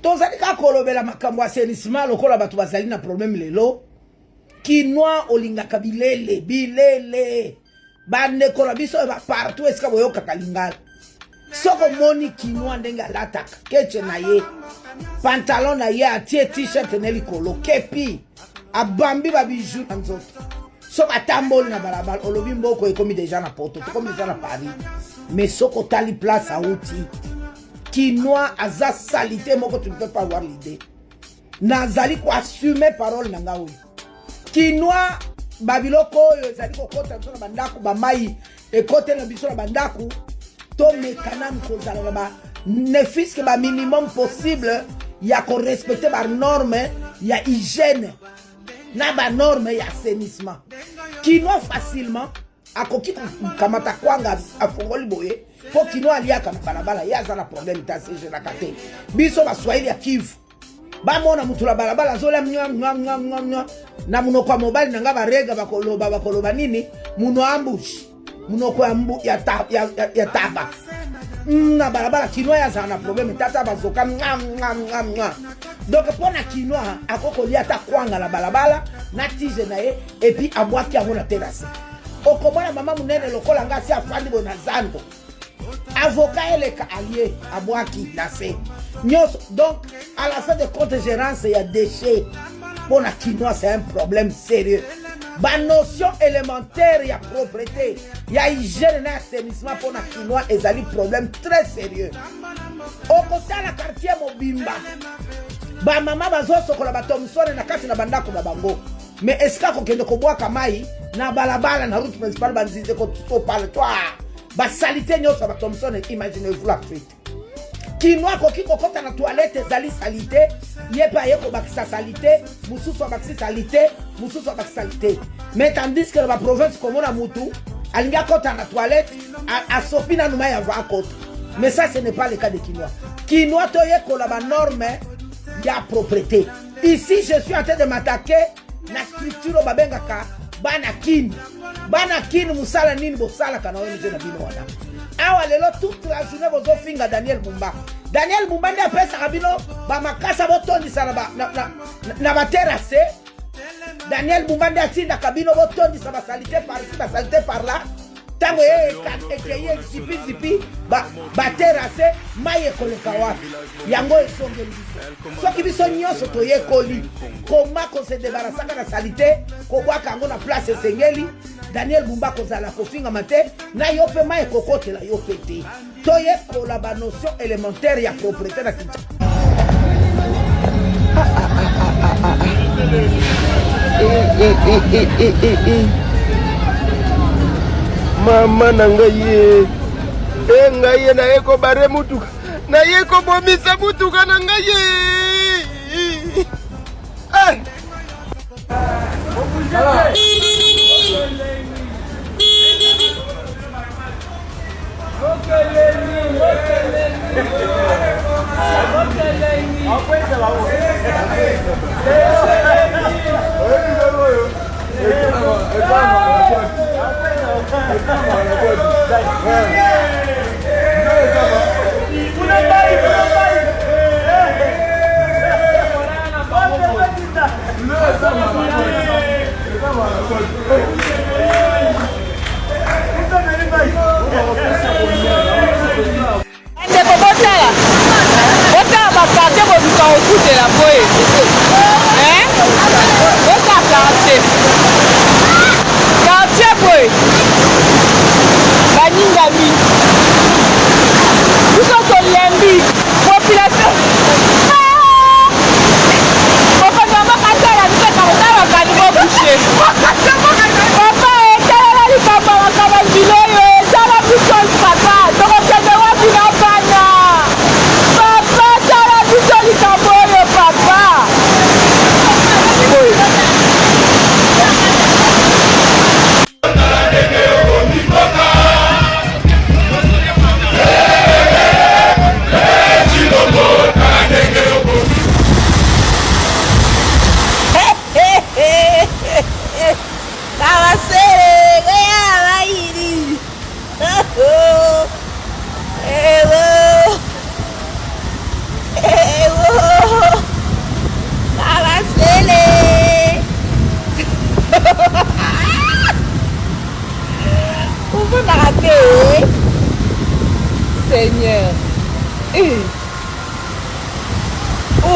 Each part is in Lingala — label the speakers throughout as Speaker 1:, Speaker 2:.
Speaker 1: tozali ka kolobela makambo assainissement lokola bato bazali na problème lelo Kinois olingaka bilele bande kola biso ba partout eska boyoka kalingala soko moni Kinois ndenge alataka keche na ye pantalon na ye atie t-shirt na likolo kepi abambi ba bijou na nzoto soko atamboli na balabala olobi mboko ekomi déjà na poto tokomi déjà na Paris mais soko tali place à outil Kinois aza salité moko tu ne peux pas avoir l'idée nazali ko assumer parole na ngaoui Kinois babiloko oyo ezali kokota biso na bandaku bamai ekote na biso na bandaku to mekana nkozala ba ne fiske ba minimum possible ya ko respecter ba norme ya hygiène na ba norme ya assainissement Kinois facilement akoki kamata kwanga afongoli boye po Kinois aliaka na balabala ya za na problème ta CG na kate biso ba Swahili ya Kivu ba mona mutu la balabala zola mwa na munoko mobile nanga barega bakoloba nini muno ambush munoko ya taba na balabala Kinois ya za na problème tata bazoka donc pona Kinois akoko lia ta kwanga la balabala na tije na ye et puis abwaki yango na terrasse okomona mama munene lokola ngasi afandi bona zando avocat eleka allié abwaki na se nyos donc à la fin de compte gérance il y a déchets pour la Kinois c'est un problème sérieux ba notion élémentaire ya propreté ya hygiène na assainissement pour la Kinois ezali problème très sérieux au côté la quartier mobimba ba mama bazo sokola ba Thomson na kati na bandako na bango mais est-ce qu'on kende ko boaka mai na balabala na route principale banzite ko to parle toi ba salité nyoso ba Thomson imaginez-vous la truite Kinois koki kokota na toilette zali salité yepa yeko bakisa salité mususu bakisa salité mususu bakisa salité mais tandis que la province comme on a mutu alinga kota na toilette a sopina numa ya va kota mais ça ce n'est pas le cas de Kinois to yeko la ba norme ya propreté ici je suis en train de m'attaquer na structure babengaka bana kini musala nini bosala kana wewe na bino wana awa lelo toute la journée bozo finga Daniel Mumba ndi apesa kabino ba makasa botondisa na ba terrasse Daniel Mumba ndi atinda kabino botondisa ba salité par là tango ye zipi ba terrasse maye koleka wapi yango esongeli biso soki biso nyonso toyekoli koma ko se débarrasaka na salité ko bwaka yango na place esengeli Daniel Mumba kozala kofinga mate na yo pe maye kokotela yo pete toyekola ba notion élémentaire ya propriété na Kinshasa
Speaker 2: mama nangaye ngaye na eko bare mutuka na yeko bomisa mutuka nangaye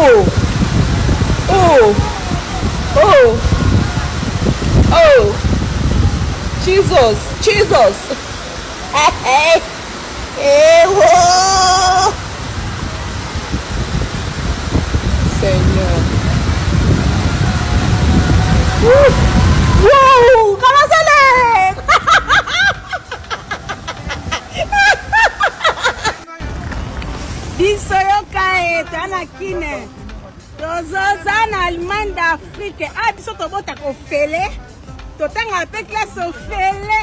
Speaker 3: Oh. Oh. Oh. Oh. Jesus. Jesus. Hey. Hey. Oh. Seigneur. Wow. Comment ça l'est?
Speaker 4: biso yoka tana kine tozoza na Allemagne d'Afrique biso tobota kofele totanga pe classe ofele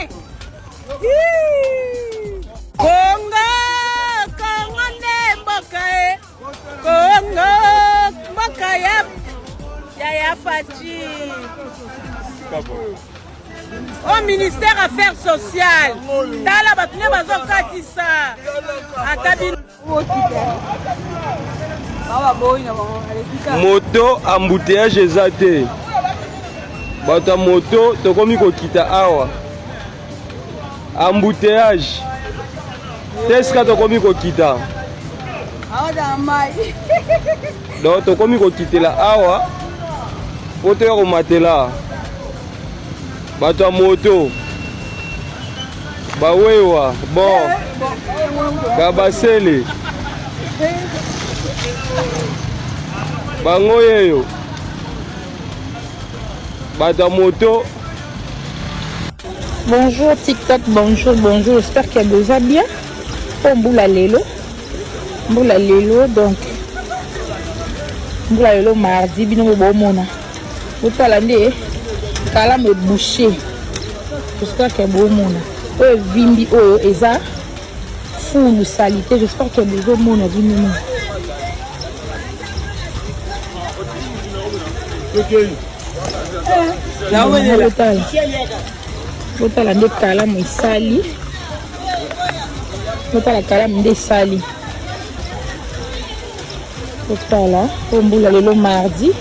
Speaker 4: Kongo Kongo ne mboka Kongo mboka ya Fachi au ministère Affaires sociales tala batune bazokatisa akabino
Speaker 2: moto embouteillage eza te bato ya moto tokomi kokita awa embouteillage te sika tokomi kokita donc tokomi kokitela awa po toya komatela bato ya moto bawewa bon kabasele bango yeyo bato ya moto.
Speaker 3: Bonjour TikTok, bonjour, j'espère qu'il y a déjà bien. Oh, Mboula Lelo, donc Mboula Lelo mardi, bino bomona. Vous allez kala me boucher. J'espère qu'il y a bomona. Oh, vimbi, oh, eza full salité. J'espère qu'il y a des bomona, vimbi. Botala nde kalamu esali botala kalamu nde esali botala po Mboula Lelo mardi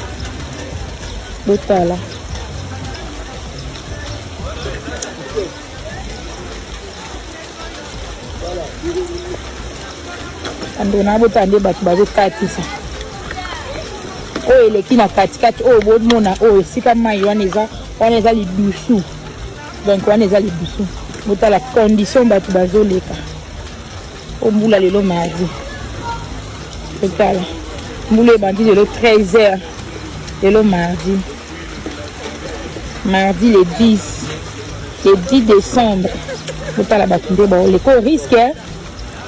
Speaker 3: botala andona botala nde bato bazokatisa oyo eleki na katikati oyo bomona oyo esika mai wana eza lidusu donc wana eza lidusu botala condition bato bazoleka o Mboula Lelo mardi botala Mboula ebandi lelo 13h lelo mardi le 10 décembre botala bato nde baoleka o risque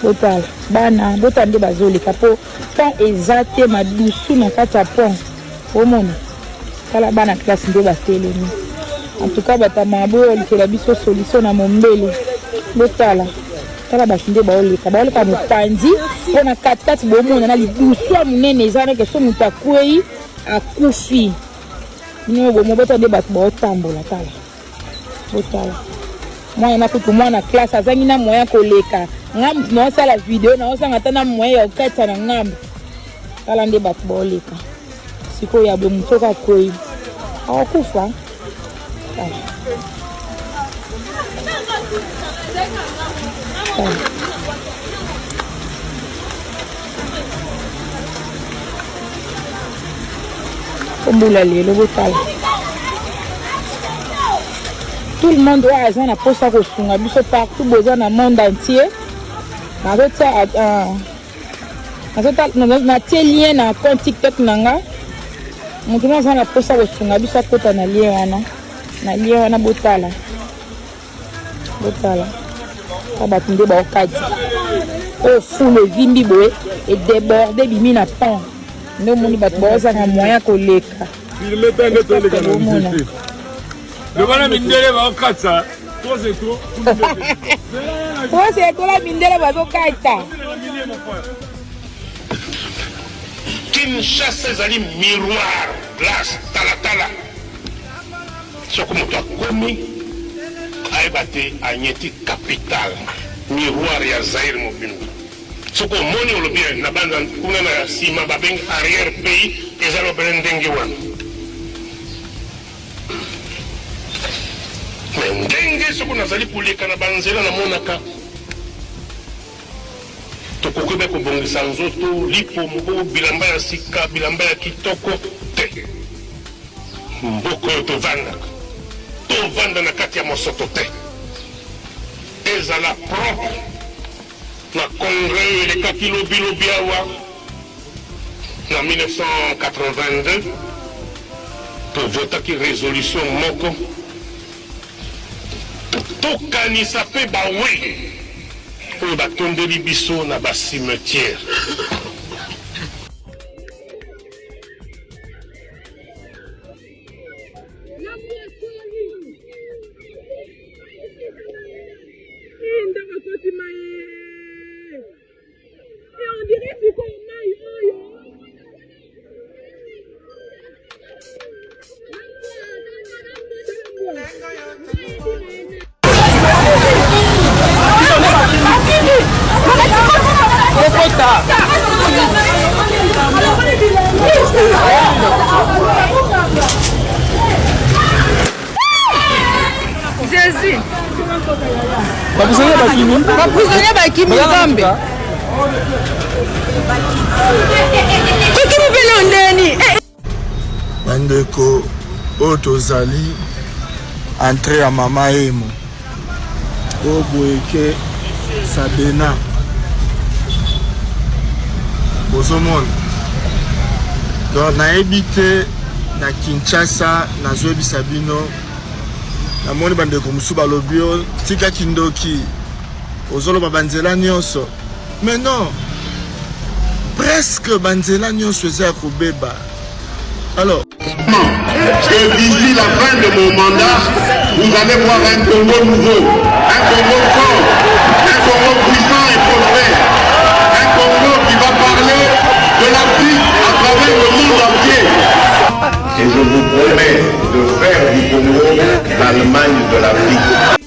Speaker 3: botala bana botala nde bazoleka po pont eza te madusu na kati ya pont omona tala bana classe nde batelemi en tout cas batama boyo likela biso solution na mombele botala tala bato nde baoleka mopanzi mpo na katikati bomona na lidusu ya monene eza neke so moto akwei akufi bino bomo botala nde bato baotambola tala botala mwana na kutu mwana classe azangi na moyen koleka ngambu naosala video naosanga ata na moyen ya kokatisa na ngambu tala nde bato baoleka sikoyo ya boye moto akwei akokufa Mboula Lelo botala tout le monde oyo aza na posa kosunga biso partout boza na monde entier natie lien na compte TikTok nanga moto mo aza na posa kosunga biso akota na lien wana botala ka bato nde baokati oyo fule evimbi boye edeborde bimi na pont nde omoni bato baozanga moyen koleka omona
Speaker 5: Lobana mindele baokatsa.
Speaker 3: Toi c'est toi la mindele bazokata.
Speaker 6: Kinshasa ezali miroir glace talatala soko moto akomi ayeba te anyeti capital miroir ya Zaire mobimba soko omoni olobi na banda kuna na nsima babengi arrière pays ezali obele ndenge wana me ndenge soko nazali koleka na banzela namonaka tokokoba kobongisa nzoto lipombo bilamba ya sika bilamba ya kitoko te mboka oyo tovanda na kati ya mosoto te ezala propre na congres oyo elekaki lobilobi awa na 1982 tovotaki résolution moko tokanisa mpe bawe oyo batondeli biso na basimetiere
Speaker 4: Jésus.
Speaker 7: Prisonnier bakimi Nzambe. Kokimi pele ndeni.
Speaker 2: Bandeko oyo tozali entrée ya mama emo oyo boyeke Sabena bozomona donc nayebi te na Kinshasa nazoyebisa bino namoni bandeko mosusu balobi oyo tika kindoki ozoloba banzela nyonso mais non presque banzela nyonso eza ya kobeba. Alors
Speaker 6: que d'ici la fin de mon mandat, vous allez voir un Congo nouveau, un Congo fort, un Congo puissant et prospère, un Congo qui va parler de l'Afrique à travers le monde entier. Et je vous promets de faire du Congo l'Allemagne de l'Afrique.